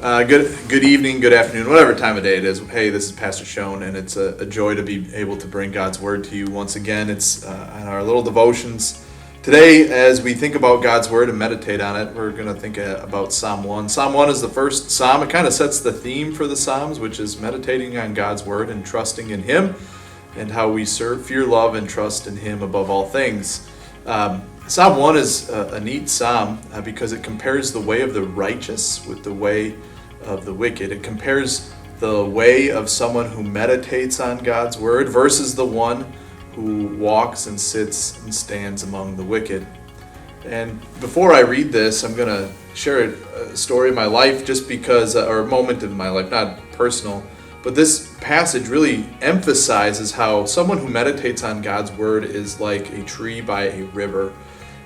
Good evening, good afternoon, whatever time of day it is. Hey, this is Pastor Schoen, and it's a joy to be able to bring God's Word to you once again. It's on our little devotions. Today, as we think about God's Word and meditate on it, we're going to think about Psalm 1. Psalm 1 is the first psalm. It kind of sets the theme for the Psalms, which is meditating on God's Word and trusting in Him, and how we serve, fear, love, and trust in Him above all things. Psalm 1 is a neat psalm because it compares the way of the righteous with the way of the wicked. It compares the way of someone who meditates on God's word versus the one who walks and sits and stands among the wicked. And before I read this, I'm going to share a story of my life just because, or a moment in my life, not personal, but this passage really emphasizes how someone who meditates on God's word is like a tree by a river.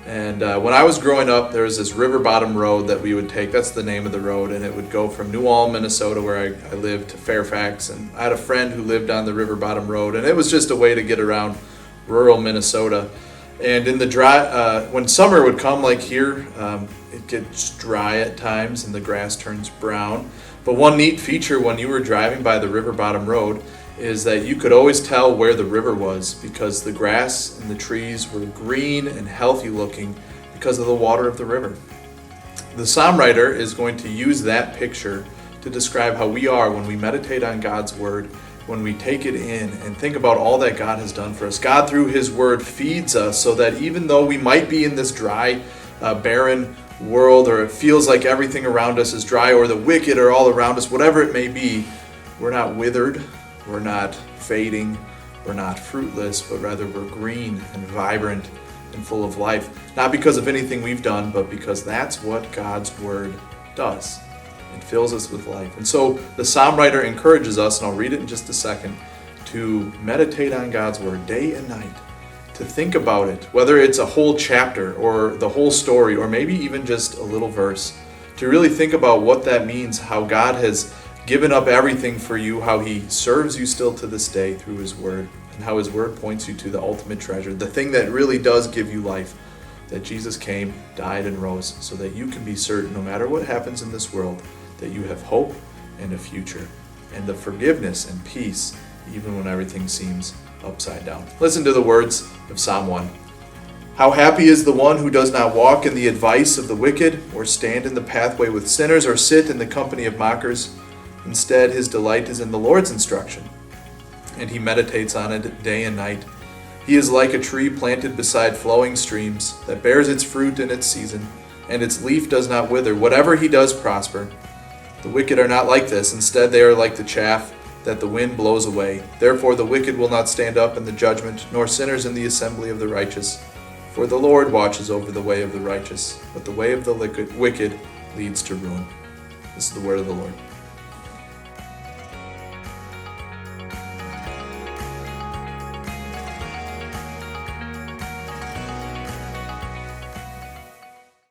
And when I was growing up, there was this river bottom road that we would take. That's the name of the road. And it would go from New Ulm, Minnesota, where I lived, to Fairfax. And I had a friend who lived on the river bottom road. And it was just a way to get around rural Minnesota. And in the dry, when summer would come, like here, it gets dry at times and the grass turns brown. But one neat feature when you were driving by the river bottom road is that you could always tell where the river was because the grass and the trees were green and healthy looking because of the water of the river. The psalm writer is going to use that picture to describe how we are when we meditate on God's word, when we take it in and think about all that God has done for us. God, through His word, feeds us so that even though we might be in this dry, barren world, or it feels like everything around us is dry, or the wicked are all around us, whatever it may be, we're not withered. We're not fading, we're not fruitless, but rather we're green and vibrant and full of life. Not because of anything we've done, but because that's what God's word does. It fills us with life. And so the psalm writer encourages us, and I'll read it in just a second, to meditate on God's word day and night, to think about it, whether it's a whole chapter or the whole story, or maybe even just a little verse, to really think about what that means, how God has given up everything for you, how He serves you still to this day through His word, and how His word points you to the ultimate treasure, the thing that really does give you life, that Jesus came, died, and rose, so that you can be certain, no matter what happens in this world, that you have hope and a future, and the forgiveness and peace, even when everything seems upside down. Listen to the words of Psalm 1. How happy is the one who does not walk in the advice of the wicked, or stand in the pathway with sinners, or sit in the company of mockers. Instead, his delight is in the Lord's instruction, and he meditates on it day and night. He is like a tree planted beside flowing streams that bears its fruit in its season, and its leaf does not wither. Whatever he does prosper. The wicked are not like this. Instead, they are like the chaff that the wind blows away. Therefore, the wicked will not stand up in the judgment, nor sinners in the assembly of the righteous. For the Lord watches over the way of the righteous, but the way of the wicked leads to ruin. This is the word of the Lord.